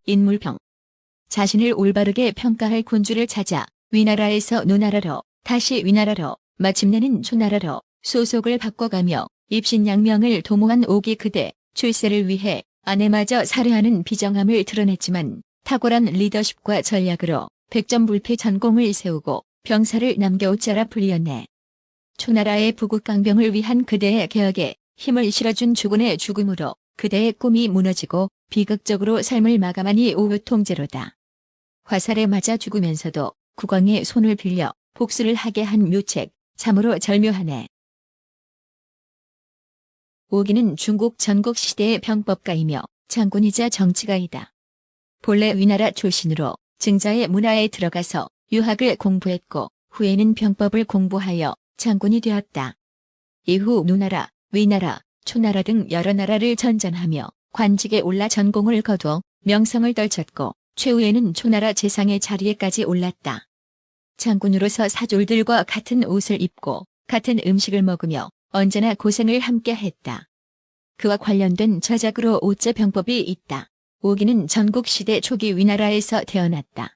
인물평. 자신을 올바르게 평가할 군주를 찾아 위나라에서 노나라로, 다시 위나라로, 마침내는 초나라로 소속을 바꿔가며 입신양명을 도모한 오기 그대, 출세를 위해 아내마저 살해하는 비정함을 드러냈지만 탁월한 리더십과 전략으로 백전불패 전공을 세우고 병사를 남겨오자라 불렸네. 초나라의 부국강병을 위한 그대의 개혁에 힘을 실어준 주군의 죽음으로 그대의 꿈이 무너지고 비극적으로 삶을 마감하니 오후 통제로다. 화살에 맞아 죽으면서도 국왕의 손을 빌려 복수를 하게 한 묘책, 참으로 절묘하네. 오기는 중국 전국시대의 병법가이며 장군이자 정치가이다. 본래 위나라 출신으로 증자의 문화에 들어가서 유학을 공부했고 후에는 병법을 공부하여 장군이 되었다. 이후 노나라, 위나라, 초나라 등 여러 나라를 전전하며 관직에 올라 전공을 거두어 명성을 떨쳤고 최후에는 초나라 재상의 자리에까지 올랐다. 장군으로서 사졸들과 같은 옷을 입고 같은 음식을 먹으며 언제나 고생을 함께 했다. 그와 관련된 저작으로 오자 병법이 있다. 오기는 전국시대 초기 위나라에서 태어났다.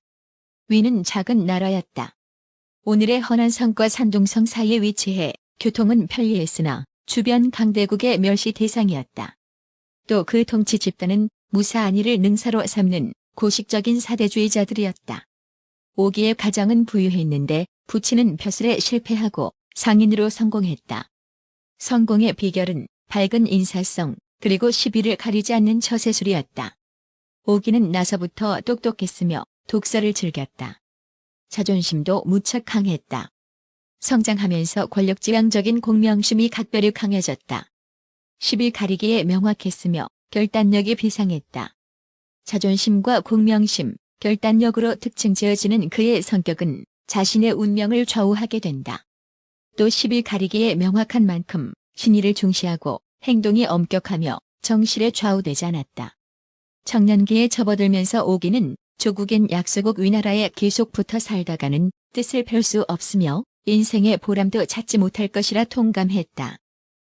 위는 작은 나라였다. 오늘의 허난성과 산둥성 사이에 위치해 교통은 편리했으나 주변 강대국의 멸시 대상이었다. 또 그 통치 집단은 무사안위를 능사로 삼는 고식적인 사대주의자들이었다. 오기의 가정은 부유했는데 부친은 벼슬에 실패하고 상인으로 성공했다. 성공의 비결은 밝은 인사성 그리고 시비를 가리지 않는 처세술이었다. 오기는 나서부터 똑똑했으며 독서를 즐겼다. 자존심도 무척 강했다. 성장하면서 권력지향적인 공명심이 각별히 강해졌다. 시비 가리기에 명확했으며 결단력이 비상했다. 자존심과 공명심, 결단력으로 특징 지어지는 그의 성격은 자신의 운명을 좌우하게 된다. 또 시비 가리기에 명확한 만큼 신의를 중시하고 행동이 엄격하며 정실에 좌우되지 않았다. 청년기에 접어들면서 오기는 조국인 약소국 위나라에 계속 붙어 살다가는 뜻을 펼 수 없으며 인생의 보람도 찾지 못할 것이라 통감했다.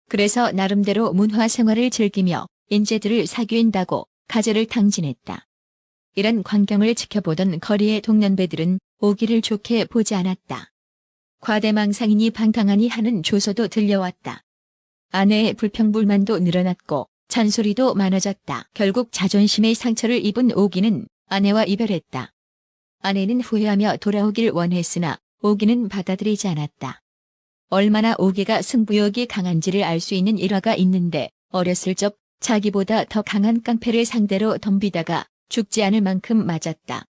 그래서 나름대로 문화 생활을 즐기며 인재들을 사귀인다고 가재를 탕진했다. 이런 광경을 지켜보던 거리의 동년배들은 오기를 좋게 보지 않았다. 과대망상이니 방탕하니 하는 조소도 들려왔다. 아내의 불평불만도 늘어났고 잔소리도 많아졌다. 결국 자존심의 상처를 입은 오기는 아내와 이별했다. 아내는 후회하며 돌아오길 원했으나 오기는 받아들이지 않았다. 얼마나 오기가 승부욕이 강한지를 알 수 있는 일화가 있는데 어렸을 적 자기보다 더 강한 깡패를 상대로 덤비다가 죽지 않을 만큼 맞았다.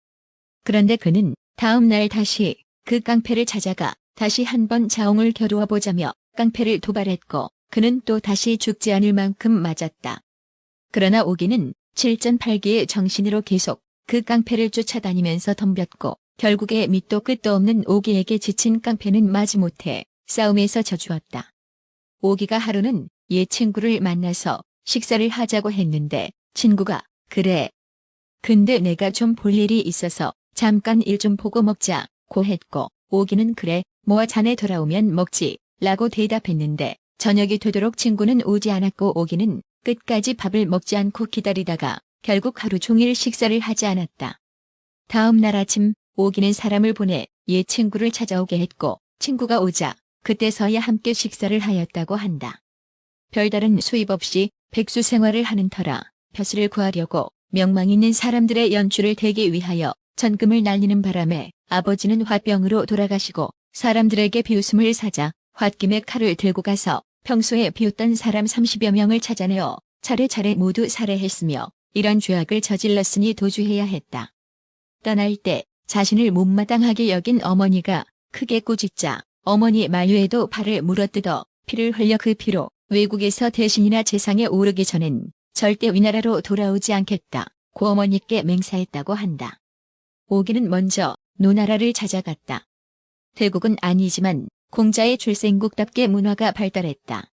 그런데 그는 다음 날 다시 그 깡패를 찾아가 다시 한번 자웅을 겨루어 보자며 깡패를 도발했고 그는 또 다시 죽지 않을 만큼 맞았다. 그러나 오기는 7전8기의 정신으로 계속 그 깡패를 쫓아다니면서 덤볐고 결국에 밑도 끝도 없는 오기에게 지친 깡패는 마지못해 싸움에서 져주었다. 오기가 하루는 옛 친구를 만나서 식사를 하자고 했는데 친구가 그래. 근데 내가 좀 볼 일이 있어서 잠깐 일 좀 보고 먹자고 했고 오기는 그래 뭐 자네 돌아오면 먹지 라고 대답했는데 저녁이 되도록 친구는 오지 않았고 오기는 끝까지 밥을 먹지 않고 기다리다가 결국 하루 종일 식사를 하지 않았다. 다음 날 아침 오기는 사람을 보내 옛 친구를 찾아오게 했고 친구가 오자 그때서야 함께 식사를 하였다고 한다. 별다른 수입 없이 백수 생활을 하는 터라 벼슬을 구하려고 명망 있는 사람들의 연주를 대기 위하여 전금을 날리는 바람에 아버지는 화병으로 돌아가시고 사람들에게 비웃음을 사자 홧김에 칼을 들고 가서 평소에 비웃던 사람 30여 명을 찾아내어 차례차례 모두 살해했으며 이런 죄악을 저질렀으니 도주해야 했다. 떠날 때 자신을 못마땅하게 여긴 어머니가 크게 꾸짖자 어머니 만류에도 발을 물어뜯어 피를 흘려 그 피로 외국에서 대신이나 재상에 오르기 전엔 절대 위나라로 돌아오지 않겠다고 어머니께 맹세했다고 한다. 오기는 먼저 노나라를 찾아갔다. 대국은 아니지만 공자의 출생국답게 문화가 발달했다.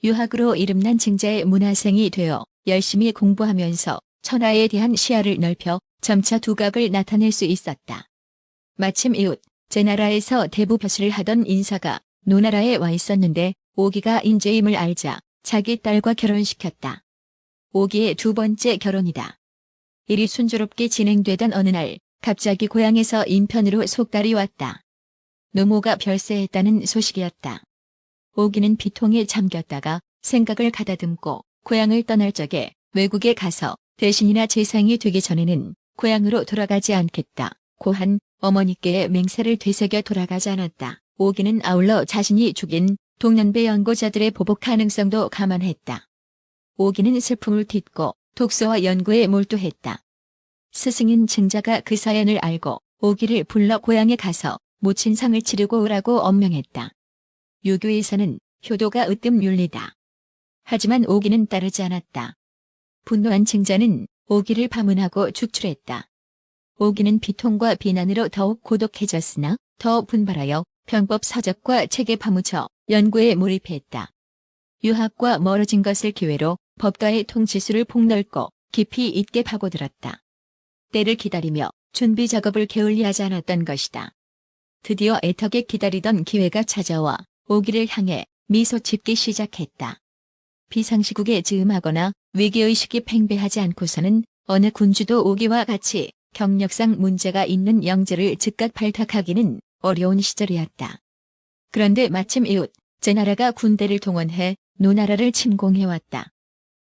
유학으로 이름난 증자의 문화생이 되어 열심히 공부하면서 천하에 대한 시야를 넓혀 점차 두각을 나타낼 수 있었다. 마침 이웃 제나라에서 대부 벼슬을 하던 인사가 노나라에 와 있었는데 오기가 인재임을 알자 자기 딸과 결혼시켰다. 오기의 두 번째 결혼이다. 일이 순조롭게 진행되던 어느 날 갑자기 고향에서 인편으로 속달이 왔다. 노모가 별세했다는 소식이었다. 오기는 비통에 잠겼다가 생각을 가다듬고 고향을 떠날 적에 외국에 가서 대신이나 재상이 되기 전에는 고향으로 돌아가지 않겠다. 고한 어머니께의 맹세를 되새겨 돌아가지 않았다. 오기는 아울러 자신이 죽인 동년배 연고자들의 보복 가능성도 감안했다. 오기는 슬픔을 딛고 독서와 연구에 몰두했다. 스승인 증자가 그 사연을 알고 오기를 불러 고향에 가서 모친상을 치르고 오라고 엄명했다. 유교에서는 효도가 으뜸 윤리다. 하지만 오기는 따르지 않았다. 분노한 증자는 오기를 파문하고 축출했다. 오기는 비통과 비난으로 더욱 고독해졌으나 더 분발하여 병법 서적과 책에 파묻혀 연구에 몰입했다. 유학과 멀어진 것을 기회로 법가의 통치수를 폭넓고 깊이 있게 파고들었다. 때를 기다리며 준비 작업을 게을리하지 않았던 것이다. 드디어 애타게 기다리던 기회가 찾아와 오기를 향해 미소 짓기 시작했다. 비상시국에 즈음하거나 위기의식이 팽배하지 않고서는 어느 군주도 오기와 같이 경력상 문제가 있는 영재를 즉각 발탁하기는 어려운 시절이었다. 그런데 마침 이웃 제나라가 군대를 동원해 노나라를 침공해왔다.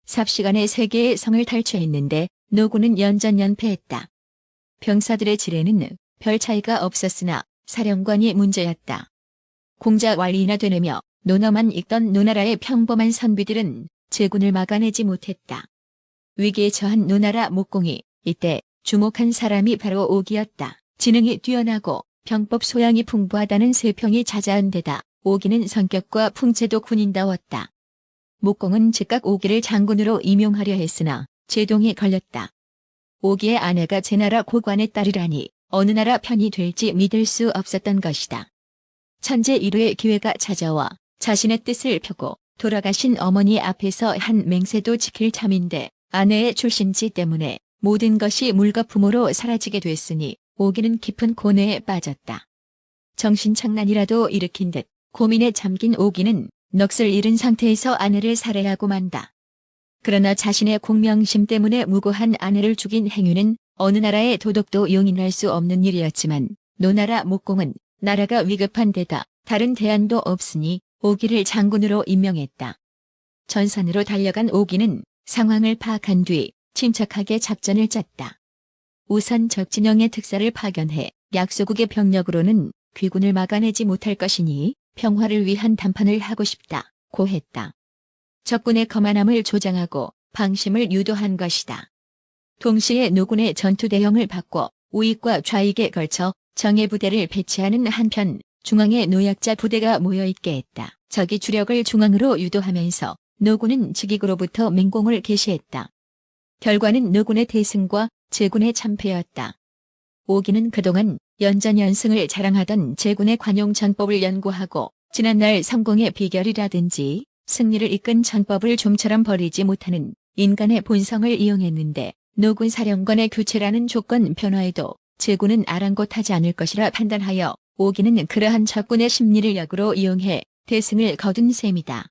삽시간에 세 개의 성을 탈취했는데 노군은 연전연패했다. 병사들의 지뢰는 별 차이가 없었으나 사령관이 문제였다. 공자 완리나 되뇌며 논어만 읽던 노나라의 평범한 선비들은 제군을 막아내지 못했다. 위기에 처한 노나라 목공이 이때 주목한 사람이 바로 오기였다. 지능이 뛰어나고 병법 소양이 풍부하다는 세평이 자자한 데다 오기는 성격과 풍채도 군인다웠다. 목공은 즉각 오기를 장군으로 임용하려 했으나 제동이 걸렸다. 오기의 아내가 제나라 고관의 딸이라니 어느 나라 편이 될지 믿을 수 없었던 것이다. 천재 1호의 기회가 찾아와 자신의 뜻을 펴고 돌아가신 어머니 앞에서 한 맹세도 지킬 참인데 아내의 출신지 때문에 모든 것이 물거품으로 사라지게 됐으니 오기는 깊은 고뇌에 빠졌다. 정신착란이라도 일으킨 듯 고민에 잠긴 오기는 넋을 잃은 상태에서 아내를 살해하고 만다. 그러나 자신의 공명심 때문에 무고한 아내를 죽인 행위는 어느 나라의 도덕도 용인할 수 없는 일이었지만 노나라 목공은 나라가 위급한 데다 다른 대안도 없으니 오기를 장군으로 임명했다. 전선으로 달려간 오기는 상황을 파악한 뒤 침착하게 작전을 짰다. 우선 적진영의 특사를 파견해 약소국의 병력으로는 귀군을 막아내지 못할 것이니 평화를 위한 담판을 하고 싶다 고 했다. 적군의 거만함을 조장하고 방심을 유도한 것이다. 동시에 노군의 전투 대형을 바꿔 우익과 좌익에 걸쳐 정예부대를 배치하는 한편 중앙에 노약자 부대가 모여있게 했다. 적이 주력을 중앙으로 유도하면서 노군은 직익으로부터 맹공을 개시했다. 결과는 노군의 대승과 제군의 참패였다. 오기는 그동안 연전연승을 자랑하던 제군의 관용 전법을 연구하고 지난날 성공의 비결이라든지 승리를 이끈 전법을 좀처럼 버리지 못하는 인간의 본성을 이용했는데 노군 사령관의 교체라는 조건 변화에도 제군은 아랑곳하지 않을 것이라 판단하여 오기는 그러한 적군의 심리를 역으로 이용해 대승을 거둔 셈이다.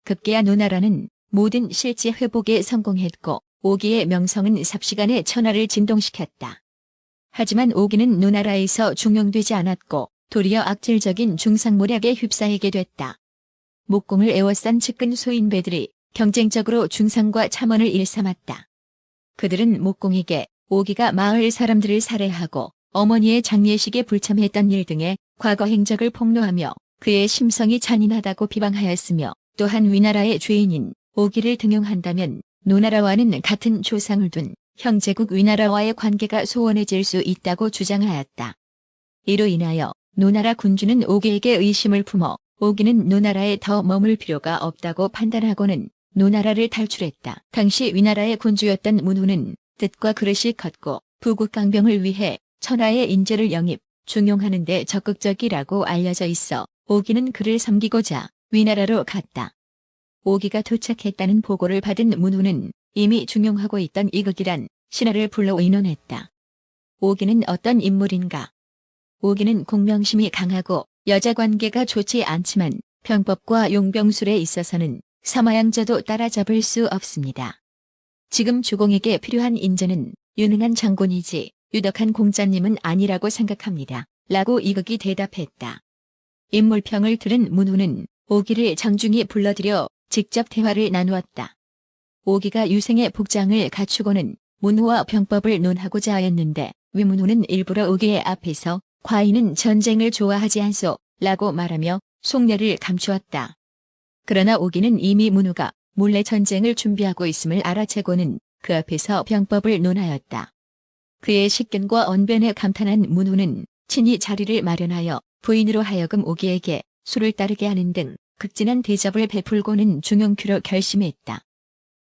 급기야 노나라는 모든 실지 회복에 성공했고 오기의 명성은 삽시간에 천하를 진동시켰다. 하지만 오기는 노나라에서 중용되지 않았고 도리어 악질적인 중상모략에 휩싸이게 됐다. 목공을 애워싼 측근 소인배들이 경쟁적으로 중상과 참언을 일삼았다. 그들은 목공에게 오기가 마을 사람들을 살해하고 어머니의 장례식에 불참했던 일 등의 과거 행적을 폭로하며 그의 심성이 잔인하다고 비방하였으며 또한 위나라의 죄인인 오기를 등용한다면 노나라와는 같은 조상을 둔 형제국 위나라와의 관계가 소원해질 수 있다고 주장하였다. 이로 인하여 노나라 군주는 오기에게 의심을 품어 오기는 노나라에 더 머물 필요가 없다고 판단하고는 노나라를 탈출했다. 당시 위나라의 군주였던 문후는 뜻과 그릇이 컸고 부국강병을 위해 천하의 인재를 영입, 중용하는 데 적극적이라고 알려져 있어 오기는 그를 섬기고자 위나라로 갔다. 오기가 도착했다는 보고를 받은 문후는 이미 중용하고 있던 이극이란 신하를 불러 의논했다. 오기는 어떤 인물인가? 오기는 공명심이 강하고 여자관계가 좋지 않지만 병법과 용병술에 있어서는 사마양자도 따라잡을 수 없습니다. 지금 주공에게 필요한 인재는 유능한 장군이지 유덕한 공자님은 아니라고 생각합니다. 라고 이극이 대답했다. 인물평을 들은 문후는 오기를 장중히 불러들여 직접 대화를 나누었다. 오기가 유생의 복장을 갖추고는 문후와 병법을 논하고자 하였는데 위문후는 일부러 오기의 앞에서 과인은 전쟁을 좋아하지 않소 라고 말하며 속내를 감추었다. 그러나 오기는 이미 문후가 몰래 전쟁을 준비하고 있음을 알아채고는 그 앞에서 병법을 논하였다. 그의 식견과 언변에 감탄한 문후는 친히 자리를 마련하여 부인으로 하여금 오기에게 술을 따르게 하는 등 극진한 대접을 베풀고는 중용큐로 결심했다.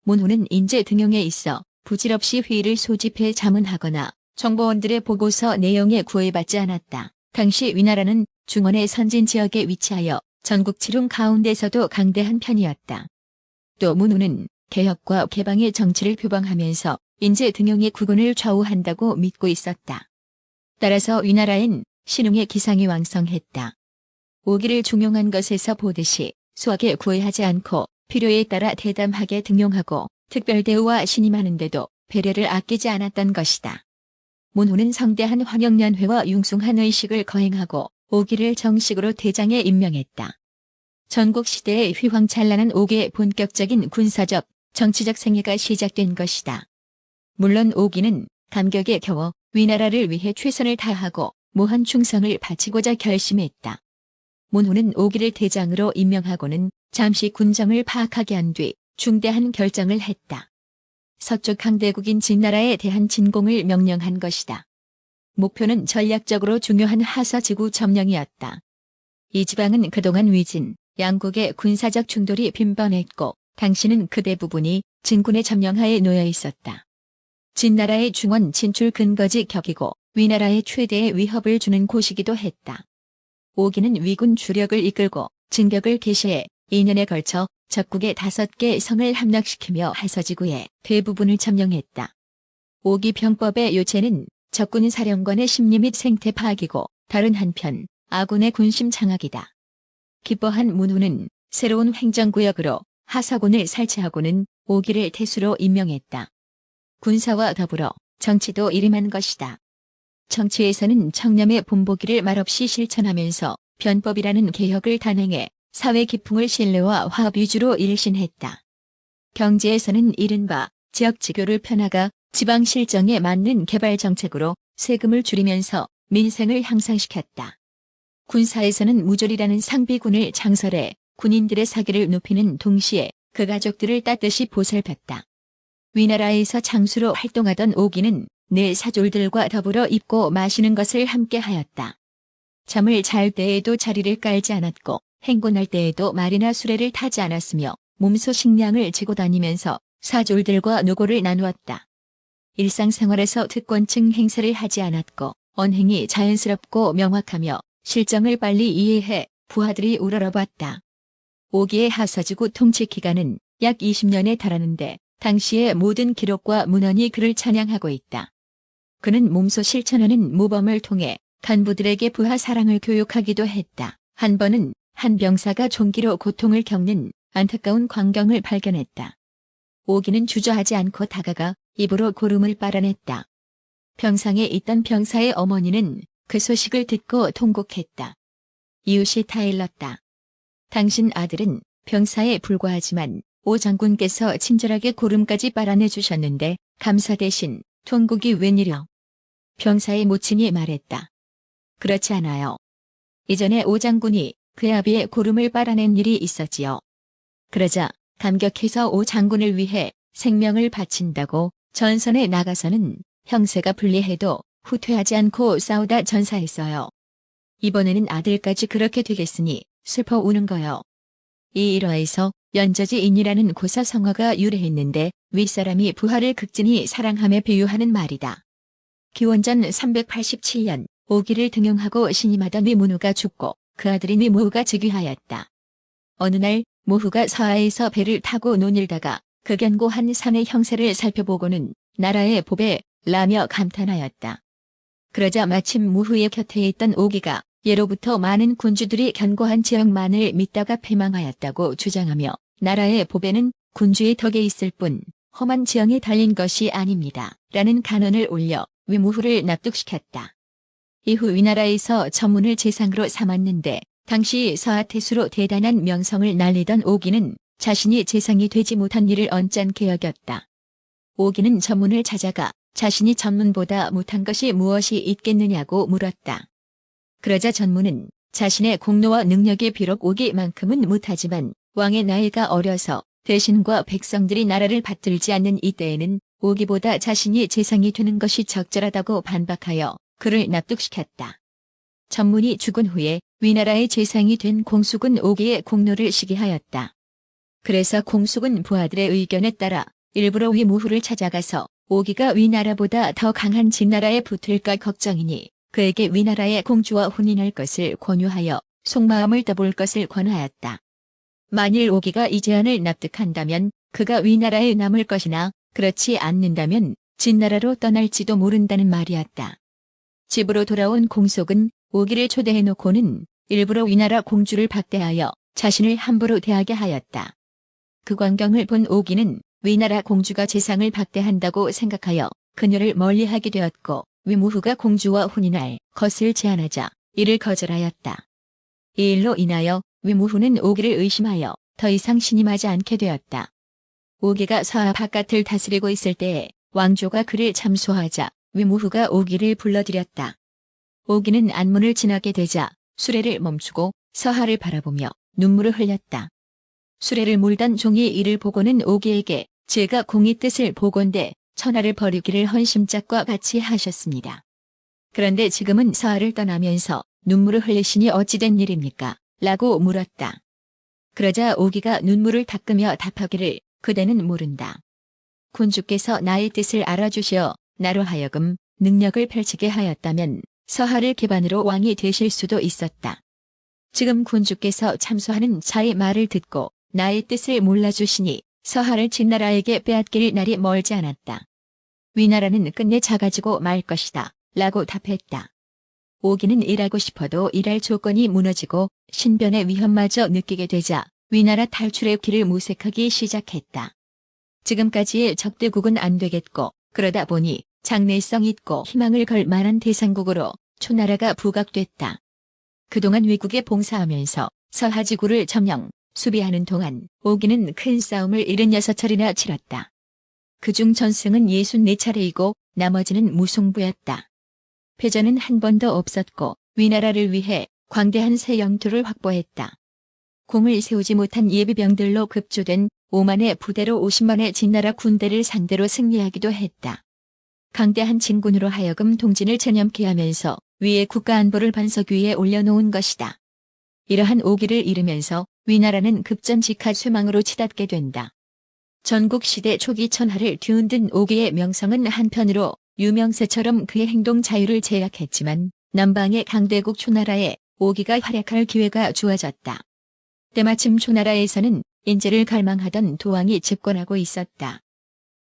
문후는 인재 등용에 있어 부질없이 회의를 소집해 자문하거나 정보원들의 보고서 내용에 구애받지 않았다. 당시 위나라는 중원의 선진 지역에 위치하여 전국 칠흥 가운데서도 강대한 편이었다. 또 문후는 개혁과 개방의 정치를 표방하면서 인재 등용의 국운을 좌우한다고 믿고 있었다. 따라서 위나라엔 신흥의 기상이 왕성했다. 오기를 중용한 것에서 보듯이 수하게 구애하지 않고 필요에 따라 대담하게 등용하고 특별 대우와 신임하는데도 배려를 아끼지 않았던 것이다. 문후는 성대한 환영연회와 융숭한 의식을 거행하고 오기를 정식으로 대장에 임명했다. 전국시대의 휘황찬란한 오기의 본격적인 군사적, 정치적 생애가 시작된 것이다. 물론 오기는 감격에 겨워 위나라를 위해 최선을 다하고 무한 충성을 바치고자 결심했다. 문후는 오기를 대장으로 임명하고는 잠시 군정을 파악하게 한 뒤 중대한 결정을 했다. 서쪽 강대국인 진나라에 대한 진공을 명령한 것이다. 목표는 전략적으로 중요한 하서지구 점령이었다. 이 지방은 그동안 위진, 양국의 군사적 충돌이 빈번했고 당시는 그 대부분이 진군의 점령하에 놓여 있었다. 진나라의 중원 진출 근거지 격이고 위나라의 최대의 위협을 주는 곳이기도 했다. 오기는 위군 주력을 이끌고 진격을 개시해 2년에 걸쳐 적국의 5개 성을 함락시키며 하서지구의 대부분을 점령했다. 오기 병법의 요체는 적군 사령관의 심리 및 생태 파악이고 다른 한편 아군의 군심 장악이다. 기뻐한 문후는 새로운 행정구역으로 하서군을 설치하고는 오기를 태수로 임명했다. 군사와 더불어 정치도 일임한 것이다. 정치에서는 청렴의 본보기를 말없이 실천하면서 변법이라는 개혁을 단행해 사회 기풍을 신뢰와 화합 위주로 일신했다. 경제에서는 이른바 지역지교를 펴나가 지방 실정에 맞는 개발 정책으로 세금을 줄이면서 민생을 향상시켰다. 군사에서는 무졸이라는 상비군을 창설해 군인들의 사기를 높이는 동시에 그 가족들을 따뜻이 보살폈다. 위나라에서 장수로 활동하던 오기는 내 사졸들과 더불어 입고 마시는 것을 함께 하였다. 잠을 잘 때에도 자리를 깔지 않았고 행군할 때에도 말이나 수레를 타지 않았으며 몸소 식량을 지고 다니면서 사졸들과 노고를 나누었다. 일상생활에서 특권층 행세를 하지 않았고 언행이 자연스럽고 명확하며 실정을 빨리 이해해 부하들이 우러러봤다. 오기의 하서지구 통치 기간은 약 20년에 달하는데 당시의 모든 기록과 문헌이 그를 찬양하고 있다. 그는 몸소 실천하는 모범을 통해 간부들에게 부하 사랑을 교육하기도 했다. 한 번은 한 병사가 종기로 고통을 겪는 안타까운 광경을 발견했다. 오기는 주저하지 않고 다가가 입으로 고름을 빨아냈다. 병상에 있던 병사의 어머니는 그 소식을 듣고 통곡했다. 이웃이 다 일렀다. 당신 아들은 병사에 불과하지만 오 장군께서 친절하게 고름까지 빨아내 주셨는데 감사 대신 통곡이 웬일이여? 병사의 모친이 말했다. 그렇지 않아요. 이전에 오 장군이 그 아비의 고름을 빨아낸 일이 있었지요. 그러자 감격해서 오 장군을 위해 생명을 바친다고 전선에 나가서는 형세가 불리해도 후퇴하지 않고 싸우다 전사했어요. 이번에는 아들까지 그렇게 되겠으니 슬퍼 우는 거요. 이 일화에서 연저지인이라는 고사성어가 유래했는데 윗사람이 부하를 극진히 사랑함에 비유하는 말이다. 기원전 387년 오기를 등용하고 신임하던 위문후가 죽고 그 아들인 위모후가 즉위하였다. 어느 날 모후가 서하에서 배를 타고 논일다가 그 견고한 산의 형세를 살펴보고는 나라의 보배 라며 감탄하였다. 그러자 마침 모후의 곁에 있던 오기가 예로부터 많은 군주들이 견고한 지역만을 믿다가 패망하였다고 주장하며 나라의 보배는 군주의 덕에 있을 뿐 험한 지형에 달린 것이 아닙니다. 라는 간언을 올려 위무후를 납득시켰다. 이후 위나라에서 전문을 재상으로 삼았는데 당시 서하태수로 대단한 명성을 날리던 오기는 자신이 재상이 되지 못한 일을 언짢게 여겼다. 오기는 전문을 찾아가 자신이 전문보다 못한 것이 무엇이 있겠느냐고 물었다. 그러자 전문은 자신의 공로와 능력이 비록 오기만큼은 못하지만 왕의 나이가 어려서 대신과 백성들이 나라를 받들지 않는 이때에는 오기보다 자신이 재상이 되는 것이 적절하다고 반박하여 그를 납득시켰다. 전문이 죽은 후에 위나라의 재상이 된 공숙은 오기의 공로를 시기하였다. 그래서 공숙은 부하들의 의견에 따라 일부러 위무후를 찾아가서 오기가 위나라보다 더 강한 진나라에 붙을까 걱정이니 그에게 위나라의 공주와 혼인할 것을 권유하여 속마음을 떠볼 것을 권하였다. 만일 오기가 이 제안을 납득한다면 그가 위나라에 남을 것이나 그렇지 않는다면 진나라로 떠날지도 모른다는 말이었다. 집으로 돌아온 공숙은 오기를 초대해놓고는 일부러 위나라 공주를 박대하여 자신을 함부로 대하게 하였다. 그 광경을 본 오기는 위나라 공주가 재상을 박대한다고 생각하여 그녀를 멀리하게 되었고 위무후가 공주와 혼인할 것을 제안하자 이를 거절하였다. 이 일로 인하여 위무후는 오기를 의심하여 더 이상 신임하지 않게 되었다. 오기가 서하 바깥을 다스리고 있을 때에 왕조가 그를 참소하자 위무후가 오기를 불러들였다. 오기는 안문을 지나게 되자 수레를 멈추고 서하를 바라보며 눈물을 흘렸다. 수레를 몰던 종이 이를 보고는 오기에게 제가 공의 뜻을 보건대 천하를 버리기를 헌심짝과 같이 하셨습니다. 그런데 지금은 서하를 떠나면서 눈물을 흘리시니 어찌된 일입니까? 라고 물었다. 그러자 오기가 눈물을 닦으며 답하기를 그대는 모른다. 군주께서 나의 뜻을 알아주시어 나로 하여금 능력을 펼치게 하였다면 서하를 기반으로 왕이 되실 수도 있었다. 지금 군주께서 참소하는 자의 말을 듣고 나의 뜻을 몰라주시니 서하를 진나라에게 빼앗길 날이 멀지 않았다. 위나라는 끝내 작아지고 말 것이다. 라고 답했다. 오기는 일하고 싶어도 일할 조건이 무너지고 신변의 위험마저 느끼게 되자 위나라 탈출의 길을 모색하기 시작했다. 지금까지의 적대국은 안 되겠고 그러다 보니 장래성 있고 희망을 걸 만한 대상국으로 초나라가 부각됐다. 그동안 위국에 봉사하면서 서하지구를 점령, 수비하는 동안 오기는 큰 싸움을 76차례나 치렀다. 그중 전승은 64차례이고 나머지는 무승부였다. 패전은 한 번도 없었고 위나라를 위해 광대한 새 영토를 확보했다. 공을 세우지 못한 예비병들로 급조된 5만의 부대로 50만의 진나라 군대를 상대로 승리하기도 했다. 강대한 진군으로 하여금 동진을 전염케 하면서 위의 국가안보를 반석 위에 올려놓은 것이다. 이러한 오기를 잃으면서 위나라는 급전직하 쇠망으로 치닫게 된다. 전국시대 초기 천하를 뒤흔든 오기의 명성은 한편으로 유명세처럼 그의 행동 자유를 제약했지만 남방의 강대국 초나라에 오기가 활약할 기회가 주어졌다. 때마침 초나라에서는 인재를 갈망하던 도왕이 집권하고 있었다.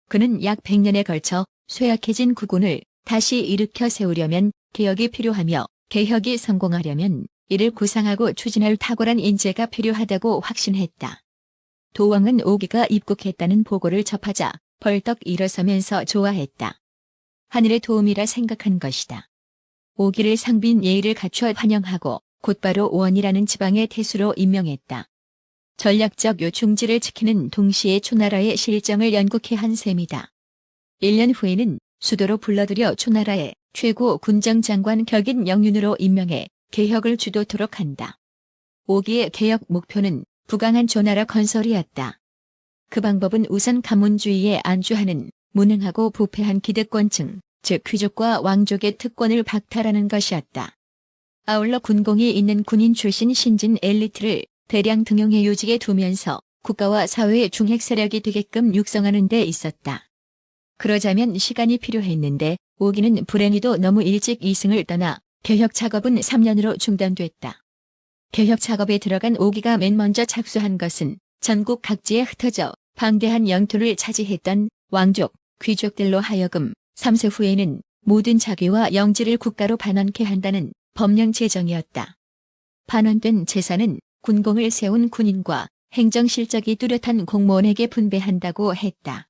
그는 약 100년에 걸쳐 쇠약해진 국군을 다시 일으켜 세우려면 개혁이 필요하며 개혁이 성공하려면 이를 구상하고 추진할 탁월한 인재가 필요하다고 확신했다. 도왕은 오기가 입국했다는 보고를 접하자 벌떡 일어서면서 좋아했다. 하늘의 도움이라 생각한 것이다. 오기를 상빈 예의를 갖춰 환영하고 곧바로 원이라는 지방의 태수로 임명했다. 전략적 요충지를 지키는 동시에 초나라의 실정을 연구케 한 셈이다. 1년 후에는 수도로 불러들여 초나라의 최고 군정장관 격인 영윤으로 임명해 개혁을 주도토록 한다. 오기의 개혁 목표는 부강한 초나라 건설이었다. 그 방법은 우선 가문주의에 안주하는 무능하고 부패한 기득권층, 즉 귀족과 왕족의 특권을 박탈하는 것이었다. 아울러 군공이 있는 군인 출신 신진 엘리트를 대량 등용해 요직에 두면서 국가와 사회의 중핵 세력이 되게끔 육성하는 데 있었다. 그러자면 시간이 필요했는데 오기는 불행히도 너무 일찍 이승을 떠나 개혁 작업은 3년으로 중단됐다. 개혁 작업에 들어간 오기가 맨 먼저 착수한 것은 전국 각지에 흩어져 방대한 영토를 차지했던 왕족, 귀족들로 하여금 3세 후에는 모든 자기와 영지를 국가로 반환케 한다는 법령 제정이었다. 반환된 재산은 군공을 세운 군인과 행정 실적이 뚜렷한 공무원에게 분배한다고 했다.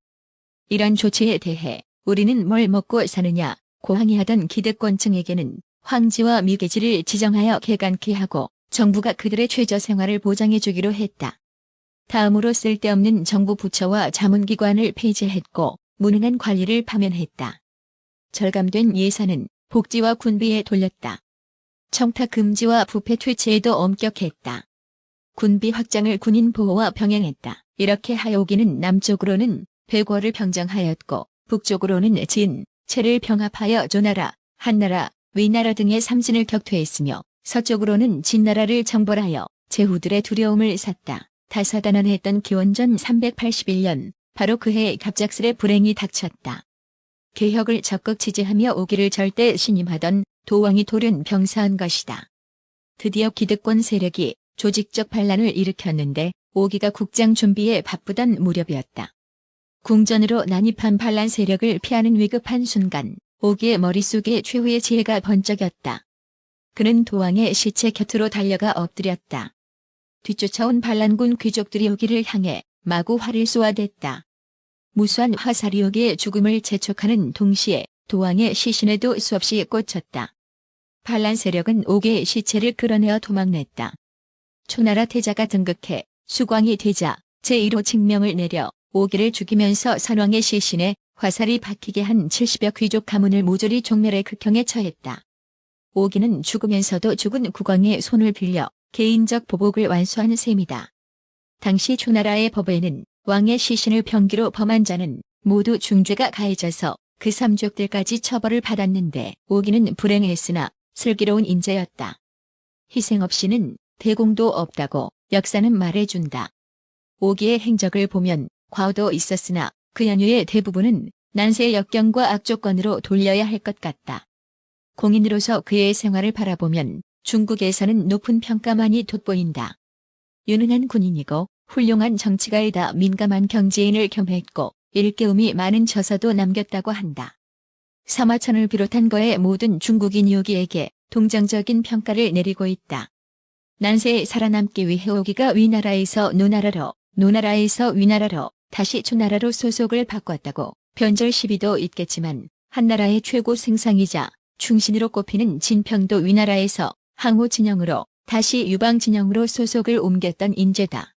이런 조치에 대해 우리는 뭘 먹고 사느냐 고항의하던 기득권층에게는 황지와 미개지를 지정하여 개간케 하고 정부가 그들의 최저 생활을 보장해주기로 했다. 다음으로 쓸데없는 정부 부처와 자문기관을 폐지했고 무능한 관리를 파면했다. 절감된 예산은 복지와 군비에 돌렸다. 청탁 금지와 부패 퇴치에도 엄격했다. 군비 확장을 군인 보호와 병행했다. 이렇게 하여오기는 남쪽으로는 배궐을 평정하였고 북쪽으로는 진, 채를 병합하여 조나라, 한나라, 위나라 등의 삼진을 격퇴했으며 서쪽으로는 진나라를 정벌하여 제후들의 두려움을 샀다. 다사다난했던 기원전 381년 바로 그해 갑작스레 불행이 닥쳤다. 개혁을 적극 지지하며 오기를 절대 신임하던 도왕이 돌연 병사한 것이다. 드디어 기득권 세력이 조직적 반란을 일으켰는데 오기가 국장 준비에 바쁘던 무렵이었다. 궁전으로 난입한 반란 세력을 피하는 위급한 순간 오기의 머릿속에 최후의 지혜가 번쩍였다. 그는 도왕의 시체 곁으로 달려가 엎드렸다. 뒤쫓아온 반란군 귀족들이 오기를 향해 마구 활을 쏘아댔다. 무수한 화살이 오기의 죽음을 재촉하는 동시에 도왕의 시신에도 수없이 꽂혔다. 반란 세력은 오기의 시체를 끌어내어 도망냈다. 초나라 태자가 등극해 수광이 되자 제1호 칙명을 내려 오기를 죽이면서 선왕의 시신에 화살이 박히게 한 70여 귀족 가문을 모조리 종멸의 극형에 처했다. 오기는 죽으면서도 죽은 국왕의 손을 빌려 개인적 보복을 완수한 셈이다. 당시 초나라의 법에는 왕의 시신을 병기로 범한 자는 모두 중죄가 가해져서 그 삼족들까지 처벌을 받았는데 오기는 불행했으나 슬기로운 인재였다. 희생 없이는 대공도 없다고 역사는 말해준다. 오기의 행적을 보면 과오도 있었으나 그 연유의 대부분은 난세의 역경과 악조건으로 돌려야 할 것 같다. 공인으로서 그의 생활을 바라보면 중국에서는 높은 평가만이 돋보인다. 유능한 군인이고 훌륭한 정치가이다. 민감한 경제인을 겸했고 일깨움이 많은 저서도 남겼다고 한다. 사마천을 비롯한 거의 모든 중국인 요기에게 동정적인 평가를 내리고 있다. 난세에 살아남기 위해 오기가 위나라에서 노나라로, 노나라에서 위나라로, 다시 초나라로 소속을 바꿨다고 변절 시비도 있겠지만 한나라의 최고 승상이자 충신으로 꼽히는 진평도 위나라에서 항우 진영으로 다시 유방 진영으로 소속을 옮겼던 인재다.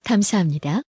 감사합니다.